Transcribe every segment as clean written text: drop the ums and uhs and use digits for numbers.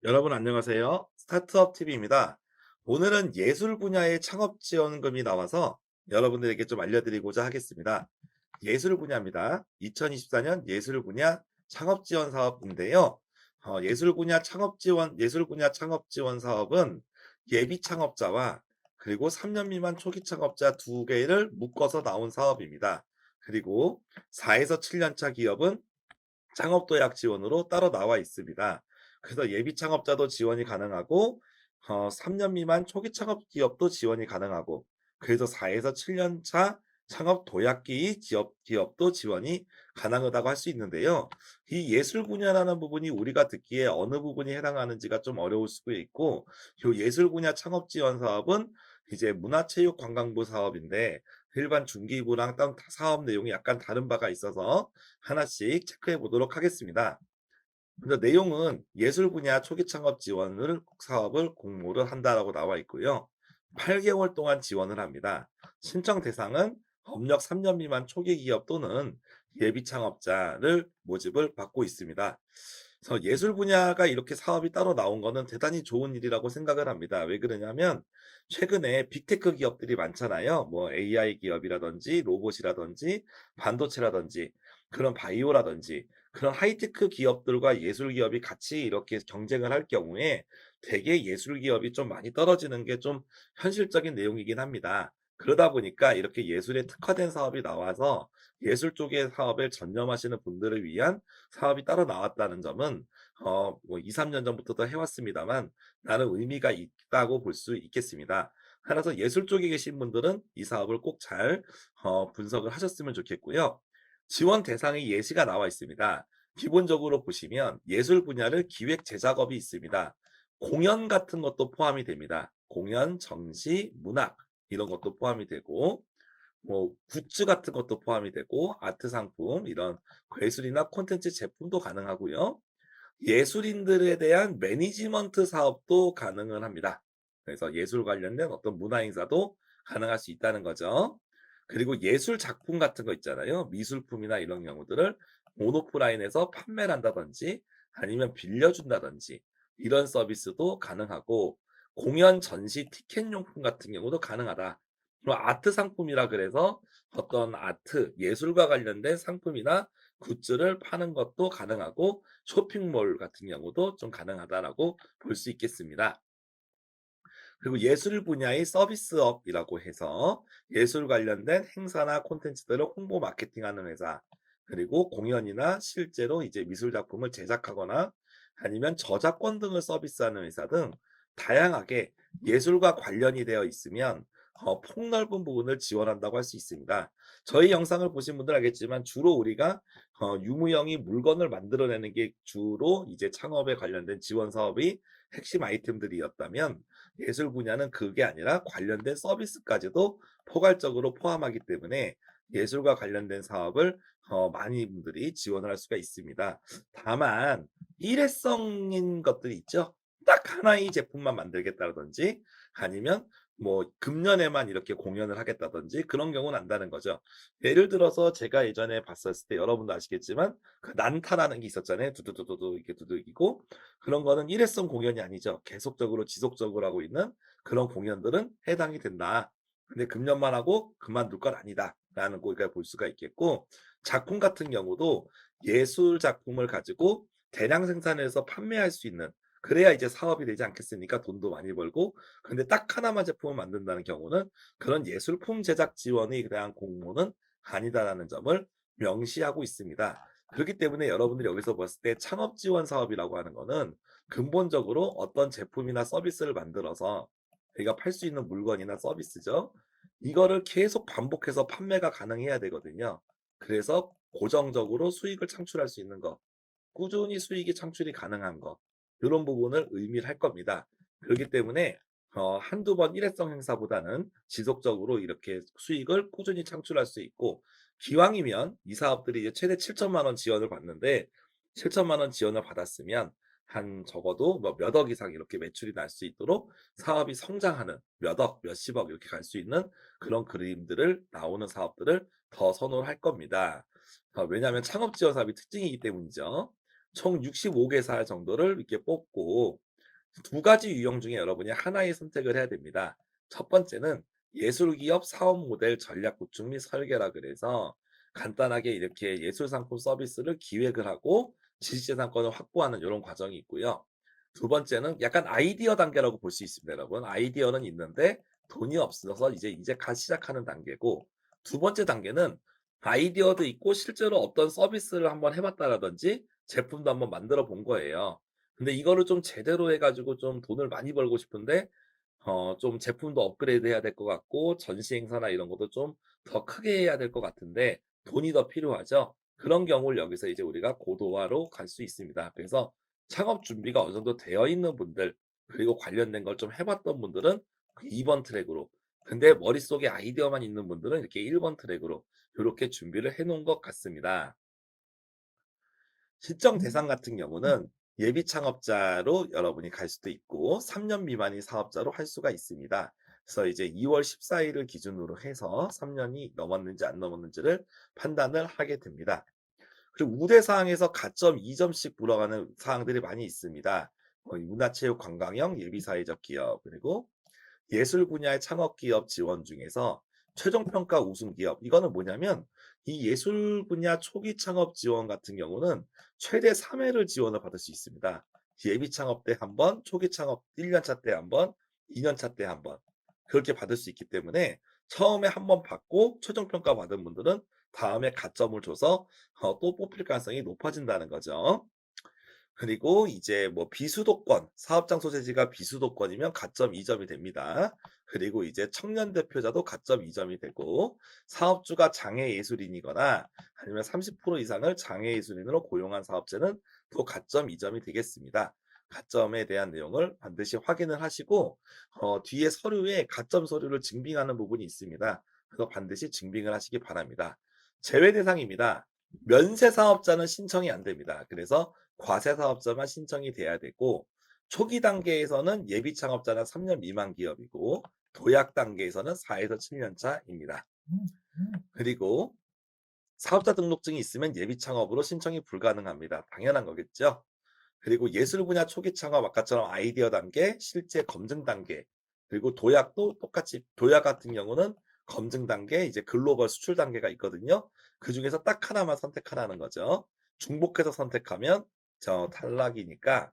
여러분 안녕하세요. 스타트업 TV입니다. 오늘은 예술 분야의 창업 지원금이 나와서 여러분들에게 좀 알려드리고자 하겠습니다. 예술 분야입니다. 2024년 예술 분야 창업 지원 사업인데요. 예술 분야 창업 지원 사업은 예비 창업자와 그리고 3년 미만 초기 창업자 두 개를 묶어서 나온 사업입니다. 그리고 4에서 7년 차 기업은 창업 도약 지원으로 따로 나와 있습니다. 그래서 예비 창업자도 지원이 가능하고 3년 미만 초기 창업 기업도 지원이 가능하고 그래서 4에서 7년 차 창업 도약기 기업도 지원이 가능하다고 할 수 있는데요. 이 예술 분야라는 부분이 우리가 듣기에 어느 부분이 해당하는지가 좀 어려울 수도 있고 요 예술 분야 창업 지원 사업은 이제 문화체육관광부 사업인데 일반 중기부랑 다른 사업 내용이 약간 다른 바가 있어서 하나씩 체크해 보도록 하겠습니다. 먼저 내용은 예술 분야 초기 창업 지원을 사업을 공모를 한다라고 나와 있고요. 8개월 동안 지원을 합니다. 신청 대상은 업력 3년 미만 초기 기업 또는 예비 창업자를 모집을 받고 있습니다. 그래서 예술 분야가 이렇게 사업이 따로 나온 거는 대단히 좋은 일이라고 생각을 합니다. 왜 그러냐면 최근에 빅테크 기업들이 많잖아요. 뭐 AI 기업이라든지 로봇이라든지 반도체라든지 그런 바이오라든지 그런 하이테크 기업들과 예술 기업이 같이 이렇게 경쟁을 할 경우에 대개 예술 기업이 좀 많이 떨어지는 게 좀 현실적인 내용이긴 합니다. 그러다 보니까 이렇게 예술에 특화된 사업이 나와서 예술 쪽의 사업에 전념하시는 분들을 위한 사업이 따로 나왔다는 점은 뭐 2-3년 전부터도 해 왔습니다만 나는 의미가 있다고 볼 수 있겠습니다. 따라서 예술 쪽에 계신 분들은 이 사업을 꼭 잘 분석을 하셨으면 좋겠고요. 지원 대상의 예시가 나와 있습니다. 기본적으로 보시면 예술 분야를 기획 제작업이 있습니다. 공연 같은 것도 포함이 됩니다. 공연, 정시, 문학 이런 것도 포함이 되고 뭐 굿즈 같은 것도 포함이 되고 아트 상품 이런 괴술이나 콘텐츠 제품도 가능하고요. 예술인들에 대한 매니지먼트 사업도 가능은 합니다. 그래서 예술 관련된 어떤 문화 행사도 가능할 수 있다는 거죠. 그리고 예술 작품 같은 거 있잖아요. 미술품이나 이런 경우들을 온오프라인에서 판매를 한다든지 아니면 빌려준다든지 이런 서비스도 가능하고 공연 전시 티켓 용품 같은 경우도 가능하다. 뭐 아트 상품이라 그래서 어떤 아트, 예술과 관련된 상품이나 굿즈를 파는 것도 가능하고 쇼핑몰 같은 경우도 좀 가능하다라고 볼 수 있겠습니다. 그리고 예술 분야의 서비스업이라고 해서 예술 관련된 행사나 콘텐츠들을 홍보 마케팅하는 회사, 그리고 공연이나 실제로 이제 미술 작품을 제작하거나 아니면 저작권 등을 서비스하는 회사 등 다양하게 예술과 관련이 되어 있으면 폭넓은 부분을 지원한다고 할 수 있습니다. 저희 영상을 보신 분들 알겠지만 주로 우리가 유무형이 물건을 만들어내는 게 주로 이제 창업에 관련된 지원 사업의 핵심 아이템들이었다면 예술 분야는 그게 아니라 관련된 서비스까지도 포괄적으로 포함하기 때문에 예술과 관련된 사업을 많이 분들이 지원을 할 수가 있습니다. 다만 일회성인 것들이 있죠. 딱 하나의 제품만 만들겠다든지 아니면 뭐 금년에만 이렇게 공연을 하겠다든지 그런 경우는 안다는 거죠. 예를 들어서 제가 예전에 봤었을 때 여러분도 아시겠지만 그 난타라는 게 있었잖아요. 두두두두두 이렇게 두들기고 그런 거는 일회성 공연이 아니죠. 계속적으로 지속적으로 하고 있는 그런 공연들은 해당이 된다. 근데 금년만 하고 그만둘 건 아니다라는 거 우리가 볼 수가 있겠고 작품 같은 경우도 예술 작품을 가지고 대량 생산해서 판매할 수 있는 그래야 이제 사업이 되지 않겠습니까? 돈도 많이 벌고. 근데 딱 하나만 제품을 만든다는 경우는 그런 예술품 제작 지원에 대한 공모는 아니다라는 점을 명시하고 있습니다. 그렇기 때문에 여러분들이 여기서 봤을 때 창업 지원 사업이라고 하는 거는 근본적으로 어떤 제품이나 서비스를 만들어서 내가 팔 수 있는 물건이나 서비스죠. 이거를 계속 반복해서 판매가 가능해야 되거든요. 그래서 고정적으로 수익을 창출할 수 있는 거, 꾸준히 수익이 창출이 가능한 거, 요런 부분을 의미를 할 겁니다. 그렇기 때문에 한두 번 일회성 행사보다는 지속적으로 이렇게 수익을 꾸준히 창출할 수 있고 기왕이면 이 사업들이 이제 최대 7천만 원 지원을 받는데 7천만 원 지원을 받았으면 한 적어도 뭐 몇 억 이상 이렇게 매출이 날 수 있도록 사업이 성장하는 몇 억, 몇십억 이렇게 갈 수 있는 그런 그림들을 나오는 사업들을 더 선호를 할 겁니다. 왜냐하면 창업 지원 사업이 특징이기 때문이죠. 총 65개사 정도를 이렇게 뽑고 두 가지 유형 중에 여러분이 하나의 선택을 해야 됩니다. 첫 번째는 예술기업 사업 모델 전략 구축 및 설계라 그래서 간단하게 이렇게 예술 상품 서비스를 기획을 하고 지식재산권을 확보하는 이런 과정이 있고요. 두 번째는 약간 아이디어 단계라고 볼 수 있습니다, 여러분. 아이디어는 있는데 돈이 없어서 이제 갓 시작하는 단계고, 두 번째 단계는 아이디어도 있고 실제로 어떤 서비스를 한번 해 봤다라든지 제품도 한번 만들어 본 거예요. 근데 이거를 좀 제대로 해 가지고 좀 돈을 많이 벌고 싶은데 좀 제품도 업그레이드 해야 될 것 같고 전시 행사나 이런 것도 좀 더 크게 해야 될 것 같은데 돈이 더 필요하죠. 그런 경우를 여기서 이제 우리가 고도화로 갈 수 있습니다. 그래서 창업 준비가 어느 정도 되어 있는 분들, 그리고 관련된 걸 좀 해 봤던 분들은 그 2번 트랙으로, 근데 머릿속에 아이디어만 있는 분들은 이렇게 1번 트랙으로 요렇게 준비를 해 놓은 것 같습니다. 신청 대상 같은 경우는 예비 창업자로 여러분이 갈 수도 있고 3년 미만의 사업자로 할 수가 있습니다. 그래서 이제 2월 14 일을 기준으로 해서 3 년이 넘었는지 안 넘었는지를 판단을 하게 됩니다. 그리고 우대 사항에서 가점 2 점씩 물어가는 사항들이 많이 있습니다. 문화체육관광형 예비사회적 기업, 그리고 예술 분야의 창업 기업 지원 중에서 최종 평가 우수 기업, 이거는 뭐냐면 이 예술 분야 초기 창업 지원 같은 경우는 최대 3 회를 지원을 받을 수 있습니다. 예비 창업 때 한 번, 초기 창업 1년 차 때 한 번, 2년 차 때 한 번, 그렇게 받을 수 있기 때문에 처음에 한 번 받고 최종 평가 받은 분들은 다음에 가점을 줘서 또 뽑힐 가능성이 높아진다는 거죠. 그리고 이제 뭐 비수도권, 사업장 소재지가 비수도권이면 가점 2 점이 됩니다. 그리고 이제 청년 대표자도 가점 2 점이 되고, 사업주가 장애예술인이거나 아니면 30% 이상을 장애예술인으로 고용한 사업체는 또 가점 2 점이 되겠습니다. 가점에 대한 내용을 반드시 확인을 하시고 뒤에 서류에 가점 서류를 증빙하는 부분이 있습니다. 그래서 반드시 증빙을 하시기 바랍니다. 제외 대상입니다. 면세 사업자는 신청이 안 됩니다. 그래서 과세 사업자만 신청이 돼야 되고, 초기 단계에서는 예비 창업자는 3년 미만 기업이고 도약 단계에서는 4 에서 7년 차입니다. 그리고 사업자 등록증이 있으면 예비 창업으로 신청이 불가능합니다. 당연한 거겠죠. 그리고 예술 분야 초기 창업, 아까처럼 아이디어 단계, 실제 검증 단계, 그리고 도약도 똑같이, 도약 같은 경우는 검증 단계, 이제 글로벌 수출 단계가 있거든요. 그중에서 딱 하나만 선택하라는 거죠. 중복해서 선택하면 탈락이니까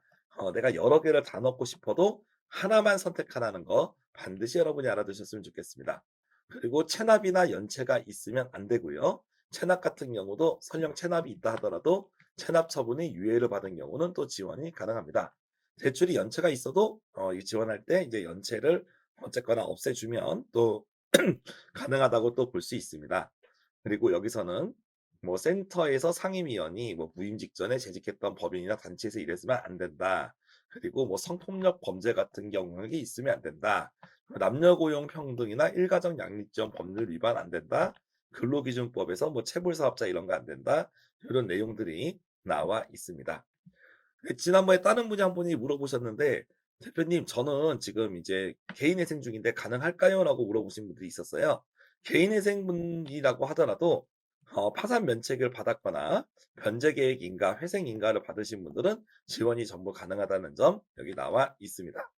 내가 여러 개를 다 넣고 싶어도 하나만 선택하라는 거 반드시 여러분이 알아두셨으면 좋겠습니다. 그리고 체납이나 연체가 있으면 안 되고요. 체납 같은 경우도 설령 체납이 있다 하더라도 체납 처분이 유예를 받은 경우는 또 지원이 가능합니다. 대출이 연체가 있어도 이 지원할 때 이제 연체를 어쨌거나 없애주면 또 가능하다고 또 볼 수 있습니다. 그리고 여기서는 뭐 센터에서 상임위원이 뭐 부임 직전에 재직했던 법인이나 단체에서 일했으면 안 된다. 그리고 뭐 성폭력 범죄 같은 경우에 있으면 안 된다. 남녀 고용 평등이나 일가정 양립지원 법률 위반 안 된다. 근로기준법에서 뭐 체불 사업자 이런 거 안 된다. 이런 내용들이 나와 있습니다. 지난번에 다른 분이 한 분이 물어보셨는데, "대표님 저는 지금 이제 개인회생 중인데 가능할까요?"라고 물어보신 분들이 있었어요. 개인회생분이라고 하더라도 파산 면책을 받았거나 변제 계획 인가, 회생 인가를 받으신 분들은 지원이 전부 가능하다는 점 여기 나와 있습니다.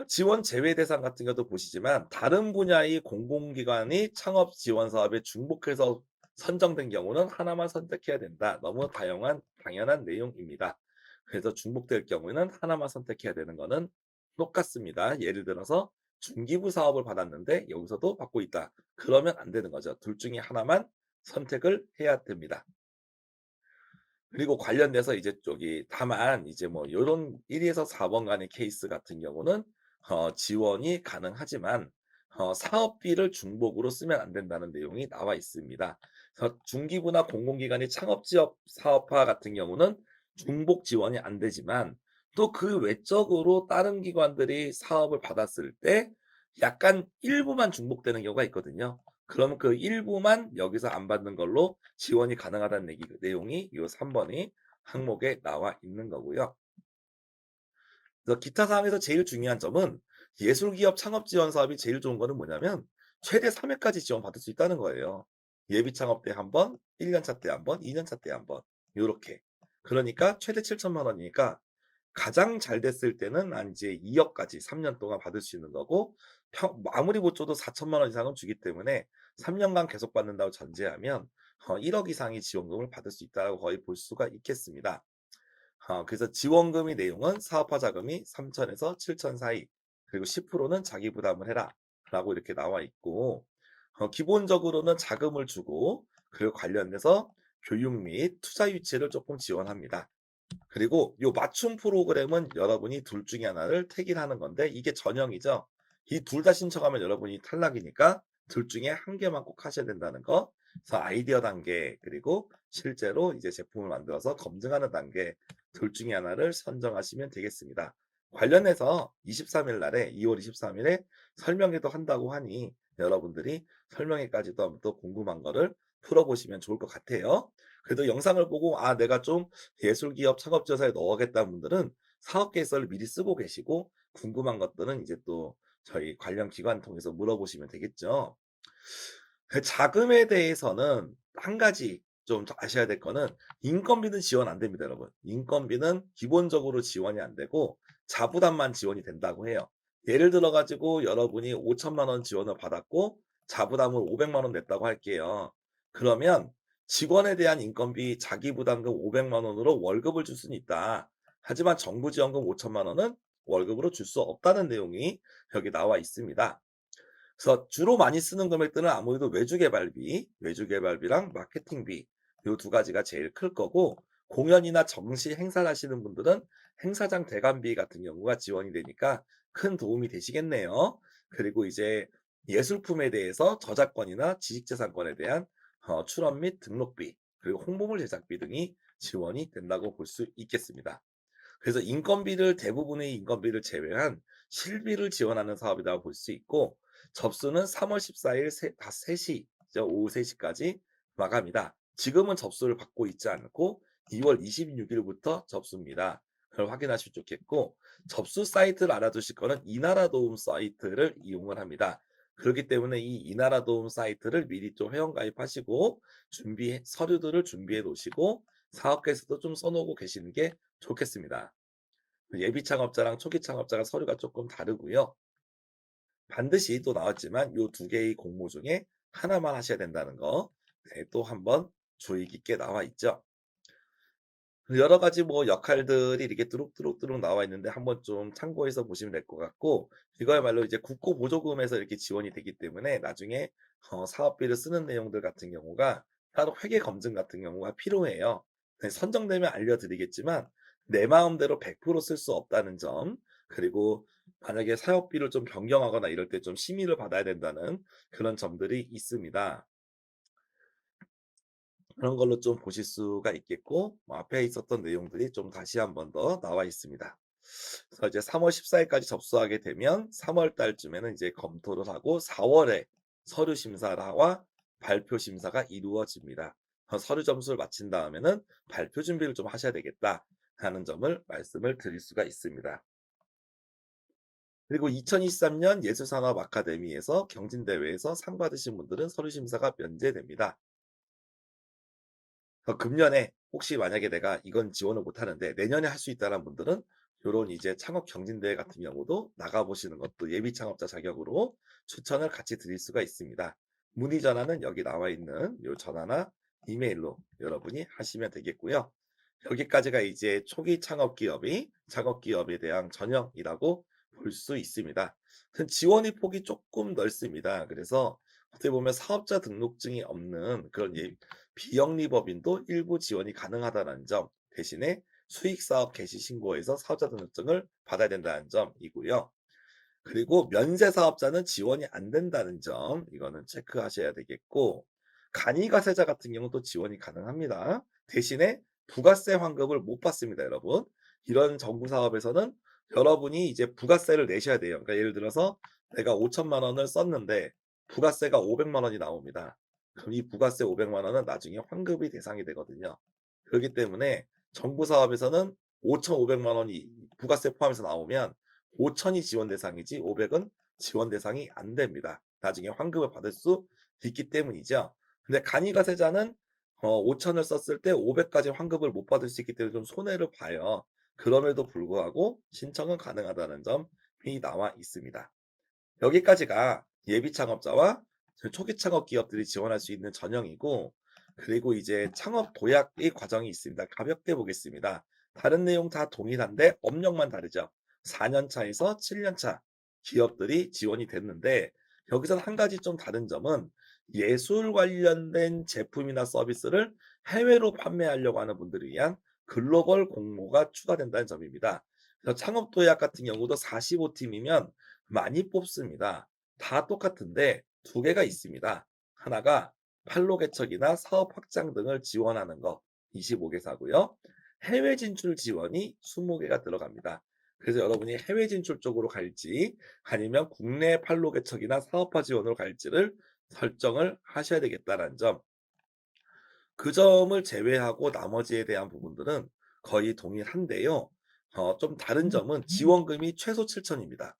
지원 제외 대상 같은 경우도 보시지만 다른 분야의 공공기관이 창업 지원 사업에 중복해서 선정된 경우는 하나만 선택해야 된다. 너무 다양한 당연한 내용입니다. 그래서 중복될 경우에는 하나만 선택해야 되는 거는 똑같습니다. 예를 들어서 중기부 사업을 받았는데 여기서도 받고 있다. 그러면 안 되는 거죠. 둘 중에 하나만 선택을 해야 됩니다. 그리고 관련돼서 이제 저기 다만 이제 뭐 요런 1 에서 4번 간의 케이스 같은 경우는 지원이 가능하지만 사업비를 중복으로 쓰면 안 된다는 내용이 나와 있습니다. 그래서 중기부나 공공기관의 창업지역 사업화 같은 경우는 중복 지원이 안 되지만 또 그 외적으로 다른 기관들이 사업을 받았을 때 약간 일부만 중복되는 경우가 있거든요. 그럼 그 일부만 여기서 안 받는 걸로 지원이 가능하다는 내용이 요 3 번의 항목에 나와 있는 거고요. 그래서 기타 사항에서 제일 중요한 점은 예술기업 창업 지원 사업이 제일 좋은 거는 뭐냐면 최대 3 회까지 지원받을 수 있다는 거예요. 예비 창업 때 한 번, 1년 차 때 한 번, 2년 차 때 한 번, 요렇게. 그러니까 최대 7천만 원이니까 가장 잘 됐을 때는 한 이제 2 억까지 3년 동안 받을 수 있는 거고, 아무리 못 줘도 4천만 원 이상은 주기 때문에 3 년간 계속 받는다고 전제하면 1억 이상의 지원금을 받을 수 있다고 거의 볼 수가 있겠습니다. 그래서 지원금의 내용은 사업화 자금이 3천에서 7천 사이, 그리고 10%는 자기 부담을 해라라고 이렇게 나와 있고, 기본적으로는 자금을 주고 그리고 관련돼서 교육 및 투자 유치를 조금 지원합니다. 그리고 요 맞춤 프로그램은 여러분이 둘 중에 하나를 택일 하는 건데, 이게 전형이죠. 이 둘 다 신청하면 여러분이 탈락이니까 둘 중에 한 개만 꼭 하셔야 된다는 거. 그래서 아이디어 단계, 그리고 실제로 이제 제품을 만들어서 검증하는 단계, 둘 중에 하나를 선정하시면 되겠습니다. 관련해서 23일 날에 2월 23 일에 설명회도 한다고 하니 여러분들이 설명회까지도 한번 또 궁금한 거를 풀어보시면 좋을 것 같아요. 그래도 영상을 보고 '아 내가 좀 예술기업 창업지원사에 넣어야겠다는 분들은 사업 계획서를 미리 쓰고 계시고, 궁금한 것들은 이제 또 저희 관련 기관 통해서 물어보시면 되겠죠. 그 자금에 대해서는 한 가지 좀 더 아셔야 될 거는, 인건비는 지원 안 됩니다, 여러분. 인건비는 기본적으로 지원이 안 되고 자부담만 지원이 된다고 해요. 예를 들어 가지고 여러분이 5천만 원 지원을 받았고 자부담을 500만 원 냈다고 할게요. 그러면 직원에 대한 인건비 자기 부담금 500만 원으로 월급을 줄 수는 있다. 하지만 정부 지원금 5천만 원은 월급으로 줄 수 없다는 내용이 여기 나와 있습니다. 그래서 주로 많이 쓰는 금액들은 아무래도 외주 개발비랑 마케팅비, 요 두 가지가 제일 클 거고, 공연이나 정시 행사를 하시는 분들은 행사장 대관비 같은 경우가 지원이 되니까 큰 도움이 되시겠네요. 그리고 이제 예술품에 대해서 저작권이나 지식재산권에 대한 출원 및 등록비, 그리고 홍보물 제작비 등이 지원이 된다고 볼 수 있겠습니다. 그래서 대부분의 인건비를 제외한 실비를 지원하는 사업이라고 볼 수 있고, 접수는 3월 14일 낮 3시, 오후 3시까지 마감이다. 지금은 접수를 받고 있지 않고 2월 26일부터 접수입니다. 그걸 확인하시면 좋겠고, 접수 사이트를 알아두실 거는 이나라 도움 사이트를 이용을 합니다. 그렇기 때문에 이 이나라 도움 사이트를 미리 좀 회원 가입하시고 서류들을 준비해 놓으시고 사업계획서도 좀 써 놓고 계시는 게 좋겠습니다. 예비 창업자랑 초기 창업자가 서류가 조금 다르고요. 반드시 또 나왔지만 요 두 개의 공모 중에 하나만 하셔야 된다는 거, 네, 또 한번 주의 깊게 나와 있죠. 여러 가지 뭐 역할들이 이렇게 뚜룩뚜룩뚜룩 나와 있는데 한번 좀 참고해서 보시면 될 것 같고, 이거야말로 이제 국고 보조금에서 이렇게 지원이 되기 때문에 나중에 사업비를 쓰는 내용들 같은 경우가 따로 회계 검증 같은 경우가 필요해요. 네, 선정되면 알려드리겠지만 내 마음대로 100%쓸 수 없다는 점, 그리고 만약에 사업비를 좀 변경하거나 이럴 때 좀 심의를 받아야 된다는 그런 점들이 있습니다. 그런 걸로 좀 보실 수가 있겠고, 뭐 앞에 있었던 내용들이 좀 다시 한번 더 나와 있습니다. 그래서 이제 3월 14 일까지 접수하게 되면 3월 달쯤에는 이제 검토를 하고 4 월에 서류 심사와 발표 심사가 이루어집니다. 서류 점수를 마친 다음에는 발표 준비를 좀 하셔야 되겠다 하는 점을 말씀을 드릴 수가 있습니다. 그리고 2023년 예술산업 아카데미에서 경진대회에서 상 받으신 분들은 서류 심사가 면제됩니다. 금년에 혹시 만약에 내가 이건 지원을 못 하는데 내년에 할 수 있다는 분들은 요런 이제 창업 경진대회 같은 경우도 나가 보시는 것도 예비 창업자 자격으로 추천을 같이 드릴 수가 있습니다. 문의 전화는 여기 나와 있는 요 전화나 이메일로 여러분이 하시면 되겠고요. 여기까지가 이제 초기 창업기업에 대한 전형이라고 볼 수 있습니다. 지원의 폭이 조금 넓습니다. 그래서 어떻게 보면 사업자 등록증이 없는 그런 비영리법인도 일부 지원이 가능하다는 점, 대신에 수익사업 개시 신고에서 사업자 등록증을 받아야 된다는 점이고요. 그리고 면세 사업자는 지원이 안 된다는 점, 이거는 체크하셔야 되겠고, 간이가세자 같은 경우도 지원이 가능합니다. 대신에 부가세 환급을 못 받습니다, 여러분. 이런 정부 사업에서는 여러분이 이제 부가세를 내셔야 돼요. 그러니까 예를 들어서 내가 5천만 원을 썼는데 부가세가 500만 원이 나옵니다. 그럼 이 부가세 500만 원은 나중에 환급이 대상이 되거든요. 그렇기 때문에 정부 사업에서는 5,500만 원이 부가세 포함해서 나오면 5천이 지원 대상이지 500은 지원 대상이 안 됩니다. 나중에 환급을 받을 수 있기 때문이죠. 근데 간이가세자는 5천을 썼을 때 500까지 환급을 못 받을 수 있기 때문에 좀 손해를 봐요. 그럼에도 불구하고 신청은 가능하다는 점이 나와 있습니다. 여기까지가 예비 창업자와 초기 창업 기업들이 지원할 수 있는 전형이고, 그리고 이제 창업 도약의 과정이 있습니다. 가볍게 보겠습니다. 다른 내용 다 동일한데 업력만 다르죠. 4년 차에서 7년 차 기업들이 지원이 됐는데, 여기서 한 가지 좀 다른 점은 예술 관련된 제품이나 서비스를 해외로 판매하려고 하는 분들을 위한 글로벌 공모가 추가된다는 점입니다. 그래서 창업 도약 같은 경우도 45팀이면 많이 뽑습니다. 다 똑같은데 두 개가 있습니다. 하나가 판로 개척이나 사업 확장 등을 지원하는 거 25개사고요. 해외 진출 지원이 20개가 들어갑니다. 그래서 여러분이 해외 진출 쪽으로 갈지 아니면 국내 판로 개척이나 사업화 지원으로 갈지를 설정을 하셔야 되겠다는 점. 그 점을 제외하고 나머지에 대한 부분들은 거의 동일한데요. 좀 다른 점은 지원금이 최소 7천입니다.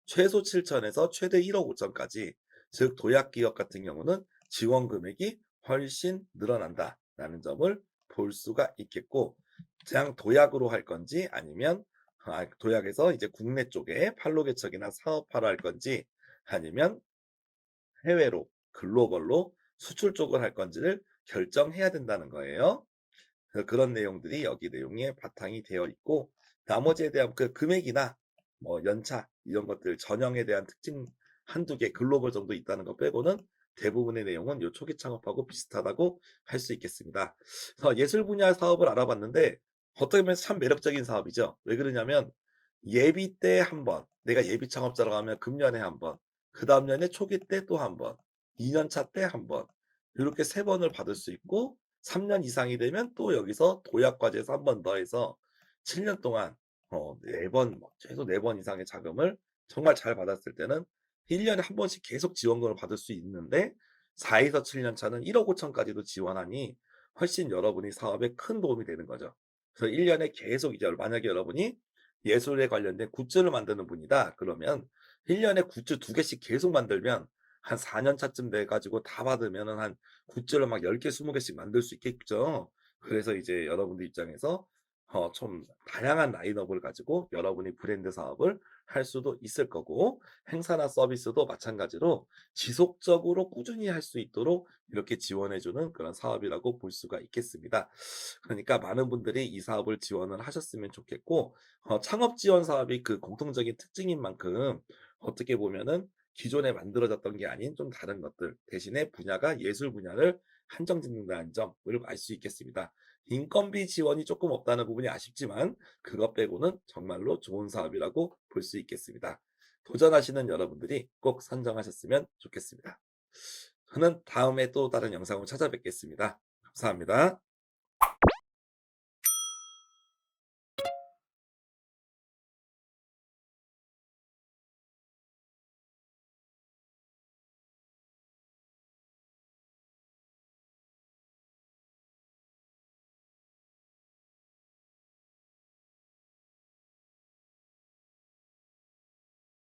최소 7천에서 최대 1억 5천까지, 즉 도약 기업 같은 경우는 지원 금액이 훨씬 늘어난다라는 점을 볼 수가 있겠고, 그냥 도약으로 할 건지 아니면 도약에서 이제 국내 쪽에 판로 개척이나 사업화로 할 건지 아니면 해외로 글로벌로 수출 쪽을 할 건지를 결정해야 된다는 거예요. 그런 내용들이 여기 내용에 바탕이 되어 있고, 나머지에 대한 그 금액이나 뭐 연차 이런 것들 전형에 대한 특징 한두 개 글로벌 정도 있다는 거 빼고는 대부분의 내용은 요 초기 창업하고 비슷하다고 할 수 있겠습니다. 그래서 예술 분야 사업을 알아봤는데 어떻게 보면 참 매력적인 사업이죠. 왜 그러냐면 예비 때 한 번, 내가 예비 창업자라고 하면 금년에 한 번, 그다음 년에 초기 때 또 한 번, 2년 차 때 한 번, 요렇게 3번을 받을 수 있고, 3년 이상이 되면 또 여기서 도약 과제에서 한 번 더 해서 7년 동안 4번, 최소 4번 이상의 자금을 정말 잘 받았을 때는 1년에 한 번씩 계속 지원금을 받을 수 있는데, 4에서 7년 차는 1억 5천까지도 지원하니 훨씬 여러분이 사업에 큰 도움이 되는 거죠. 그래서 1년에 계속 이제 만약에 여러분이 예술에 관련된 굿즈를 만드는 분이다 그러면 1년에 굿즈 2개씩 계속 만들면 한 4년 차쯤 돼 가지고 다 받으면은 한 굿즈를 막 10개 20개씩 만들 수 있겠죠. 그래서 이제 여러분들 입장에서 좀 다양한 라인업을 가지고 여러분이 브랜드 사업을 할 수도 있을 거고, 행사나 서비스도 마찬가지로 지속적으로 꾸준히 할 수 있도록 이렇게 지원해 주는 그런 사업이라고 볼 수가 있겠습니다. 그러니까 많은 분들이 이 사업을 지원을 하셨으면 좋겠고, 창업 지원 사업이 그 공통적인 특징인 만큼 어떻게 보면은 기존에 만들어졌던 게 아닌 좀 다른 것들 대신에 분야가 예술 분야를 한정짓는다는 점을 알 수 있겠습니다. 인건비 지원이 조금 없다는 부분이 아쉽지만 그것 빼고는 정말로 좋은 사업이라고 볼 수 있겠습니다. 도전하시는 여러분들이 꼭 선정하셨으면 좋겠습니다. 저는 다음에 또 다른 영상으로 찾아뵙겠습니다. 감사합니다.